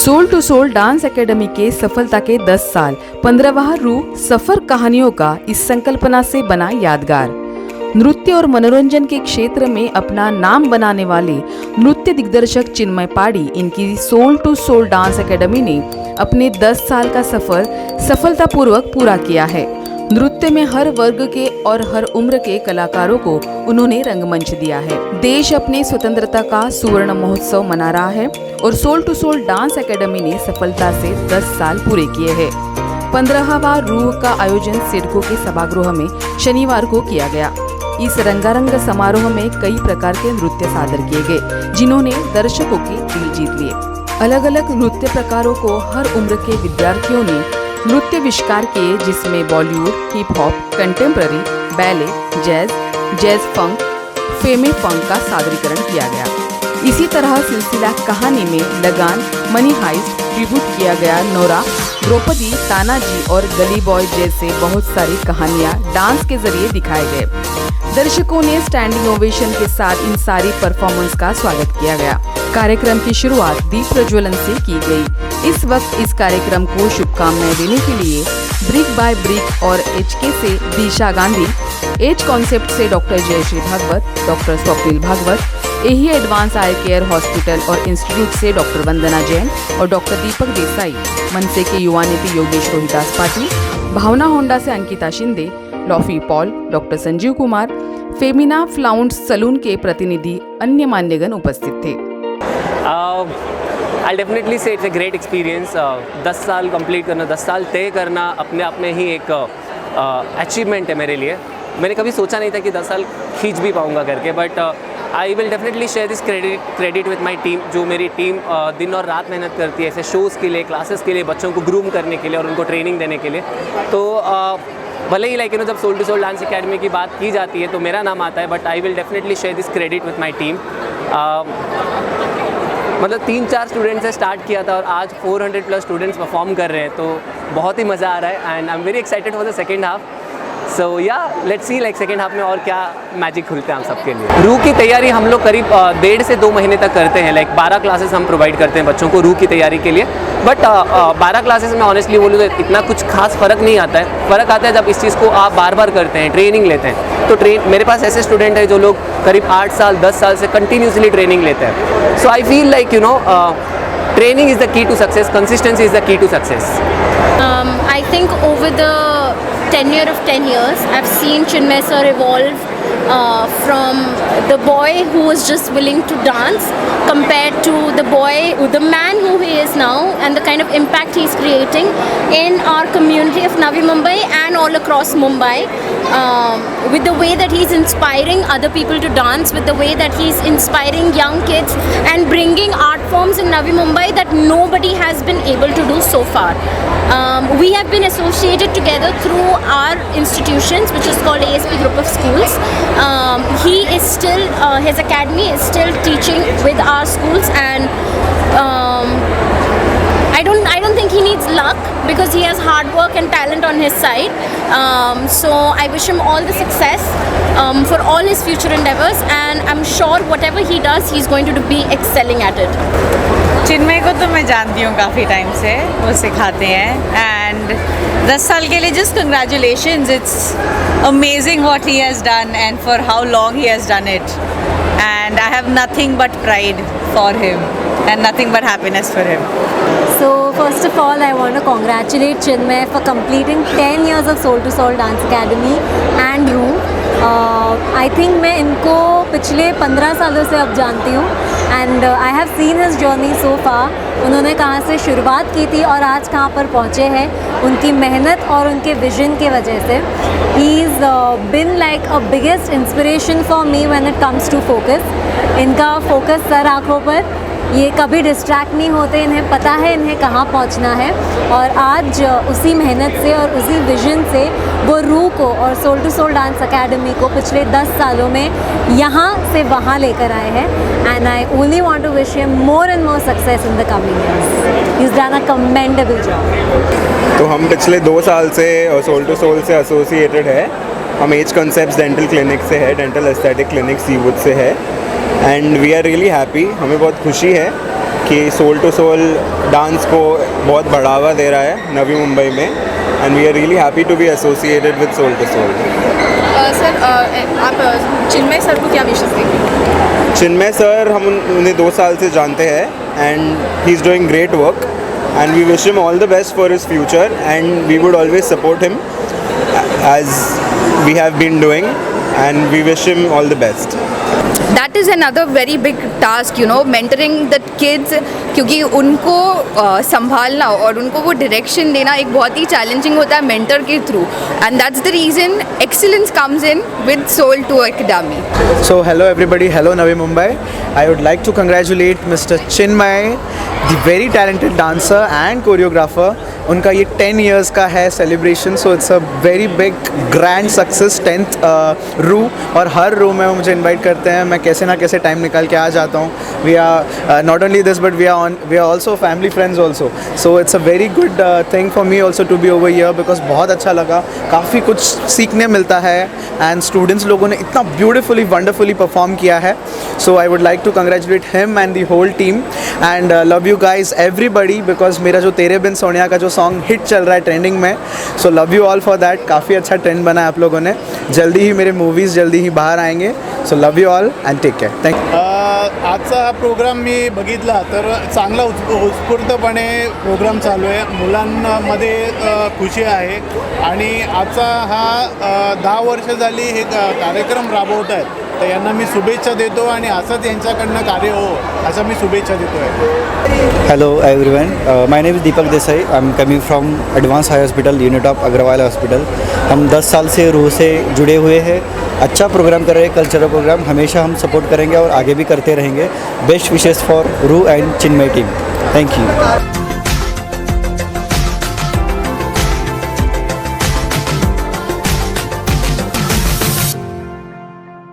Soul to soul dance academy के सफलता के 10 साल 15वां रूह सफर कहानियों का इस संकल्पना से बना यादगार। नृत्य और मनोरंजन के क्षेत्र में अपना नाम बनाने वाले नृत्य दिग्दर्शक चिन्मय पाड़ी इनकी soul to soul dance academy ने अपने 10 साल का सफर सफलतापूर्वक पूरा किया है। नृत्य में हर वर्ग के और हर उम्र के कलाकारों को उन्होंने रंगमंच दिया है। देश अपने स्वतंत्रता का सुवर्ण महोत्सव मना रहा है और soul to soul dance academy ने सफलता से 10 साल पूरे किए हैं। 15वां रूह का आयोजन सिडको के सभागृह में शनिवार को किया गया। इस रंगारंग समारोह में कई प्रकार के नृत्य सादर किए गए, जिन्होंने दर्शकों के दिल जीत लिए। अलग अलग नृत्य प्रकारों को हर उम्र के विद्यार्थियों ने नृत्य आविष्कार किए, जिसमें Bollywood, hip hop, contemporary, ballet, jazz funk, फेमे फंक का सादरीकरण किया गया। इसी तरह सिलसिला कहानी में लगान, मनी हाइस्ट, ट्रिब्यूट किया गया नोरा, द्रौपदी, तानाजी और गली बॉय जैसे बहुत सारी कहानियां डांस के जरिए दिखाए गए। दर्शकों ने स्टैंडिंग ओवेशन के साथ इन सारी परफॉर्मेंस का स्वागत किया गया। कार्यक्रम की शुरुआत दीप प्रज्वलन से की गई। इस वक्त इस कार्यक्रम को शुभकामनाएं देने के लिए ब्रिक बाय ब्रिक और HK से दिशा गांधी, एज कॉन्सेप्ट से डॉक्टर जयश्री भागवत, डॉक्टर स्वप्निल भागवत, एही एडवांस आई केयर हॉस्पिटल और इंस्टीट्यूट से डॉक्टर वंदना जैन और डॉक्टर दीपक देसाई, मनसे के युवा नीति योगेश रोहिदास पाटिल, भावना होंडा से अंकिता शिंदे, लॉफी Paul, doctor Sanjeev Kumar, Femina flaunt salon के प्रतिनिधि, अन्य मान्यगण उपस्थित थे। I definitely say it's a great experience. 10 साल कंप्लीट करना, 10 साल तय करना अपने आप में ही एक अचीवमेंट है मेरे लिए। मैंने कभी सोचा नहीं था कि 10 साल खींच भी पाऊँगा करके, but I will definitely share this credit with my team. जो मेरी टीम दिन और रात मेहनत करती है ऐसे शोज़ के लिए, क्लासेस के लिए, बच्चों को ग्रूम करने के लिए और उनको ट्रेनिंग देने के लिए। तो भले ही लाइक जब soul to soul dance academy की बात की जाती है तो मेरा नाम आता है, but I will definitely share this credit with my team. मतलब 3-4 स्टूडेंट्स से स्टार्ट किया था और आज 400+ स्टूडेंट्स परफॉर्म कर रहे हैं, तो बहुत ही मज़ा आ रहा है and I am very excited for the second half. So yeah let's see like second half में और क्या मैजिक खुलते हैं हम सबके लिए। रूह की तैयारी हम लोग करीब 1.5 से 2 महीने तक करते हैं। लाइक 12 क्लासेस हम प्रोवाइड करते हैं बच्चों को रूह की तैयारी के लिए, बट 12 क्लासेस में ऑनेस्टली बोलूँ तो इतना कुछ खास फ़र्क नहीं आता है। फ़र्क आता है जब इस चीज़ को आप बार बार करते हैं, ट्रेनिंग लेते हैं। तो मेरे पास ऐसे स्टूडेंट हैं जो लोग करीब 8 साल 10 साल से कंटिन्यूसली ट्रेनिंग लेते हैं। So I feel like training is the key to success, consistency is the key to success. I think over the tenure of 10 years, I've seen Chinmay sir evolve from the boy who was just willing to dance compared to the man who he is now, and the kind of impact he's creating in our community of Navi Mumbai and all across Mumbai, with the way that he's inspiring other people to dance, with the way that he's inspiring young kids and bringing art forms in Navi Mumbai that nobody has been able to do so far. We have been associated together through our institutions, which is called ASP Group of Schools. He is still, his academy is still teaching with our schools, and I don't think he needs luck because he has hard work and talent on his side. So I wish him all the success for all his future endeavors, and I'm sure whatever he does, he's going to be excelling at it. चिन्मय को तो मैं जानती हूँ काफ़ी time से, वो सिखाते हैं एंड 10 साल के लिए just congratulations. It's amazing what he has done and for how long he has done it, and I have nothing but pride for him and nothing but happiness for him. So first of all, I want to congratulate Chinmay for completing 10 years of Soul to Soul Dance Academy and Room. I think मैं इनको पिछले 15 सालों से अब जानती हूँ and I have seen his journey so far. उन्होंने कहाँ से शुरुआत की थी और आज कहाँ पर पहुँचे हैं, उनकी मेहनत और उनके विजन की वजह से। He's been like a biggest inspiration for me when it comes to focus. इनका फोकस सर आँखों पर, ये कभी डिस्ट्रैक्ट नहीं होते, इन्हें पता है इन्हें कहाँ पहुँचना है, और आज उसी मेहनत से और उसी विजन से वो रूह को और soul to soul dance academy को पिछले 10 सालों में यहाँ से वहाँ लेकर आए हैं। And I only want to wish him more and more success in the coming years. He is done a commendable job. तो हम पिछले 2 साल से सोल टू सोल से एसोसिएटेड है। हम एज कॉन्सेप्ट्स डेंटल क्लिनिक से है, डेंटल एस्थेटिक क्लिनिक सीवुड से है, and we are really happy. हमें बहुत खुशी है कि सोल टू सोल डांस को बहुत बढ़ावा दे रहा है नवी मुंबई में, and we are really happy to be associated with soul to soul. Sir आप चिन्मय सर को क्या विशेष देंगे? चिन्मय सर हम उन्हें 2 साल से जानते हैं, and he is doing great work, and we wish him all the best for his future, and we would always support him as we have been doing, and we wish him all the best. That is another very big task, you know, mentoring the kids, क्योंकि उनको संभालना और उनको वो direction देना एक बहुत ही challenging होता है मेंटर के through, and that's the reason excellence comes in with soul to academy. So hello everybody, hello Navi Mumbai. I would like to congratulate Mr. Chinmay, the very talented dancer and choreographer. उनका ये 10 years का है celebration, so it's a very big grand success 10th रू, और हर रू में वो मुझे इनवाइट करते हैं, मैं कैसे ना कैसे टाइम निकाल के आ जाता हूँ। We are not only this but we are also family friends also, so it's a very good thing for me also to be over here, because बहुत अच्छा लगा, काफ़ी कुछ सीखने मिलता है, एंड स्टूडेंट्स लोगों ने इतना ब्यूटिफुली वंडरफुली परफॉर्म किया है। So I would like to congratulate him and the whole team, and love you guys everybody, because मेरा जो तेरे बिन सोनिया का जो सॉन्ग हिट चल रहा है ट्रेंडिंग में, सो love you all for that. काफ़ी अच्छा ट्रेंड बना है आप लोगों ने, जल्दी ही मेरे मूवीज़ जल्दी ही बाहर आएंगे, so love you all and take care, thank you. आजचा हा प्रोग्राम मी बघितला तर चांगला उत्स्फूर्तपणे प्रोग्राम चालू आहे, मुलांमध्ये खुशी आहे, आणि आजचा हा 10 वर्ष झाली हे कार्यक्रम राबवत आहेत, तर यांना मी शुभेच्छा देतो, आणि असंच यांच्याकडनं कार्य हो असं मी शुभेच्छा देतो आहे। Hello everyone, my name is Deepak Desai, I am coming from advance high hospital unit of Agarwal hospital. हम 10 साल से रूह से जुड़े हुए हैं, अच्छा प्रोग्राम कर रहे हैं, कल्चरल प्रोग्राम हमेशा हम सपोर्ट करेंगे और आगे भी करते रहेंगे। बेस्ट विशेस फॉर रूह and Chinmay team, thank you.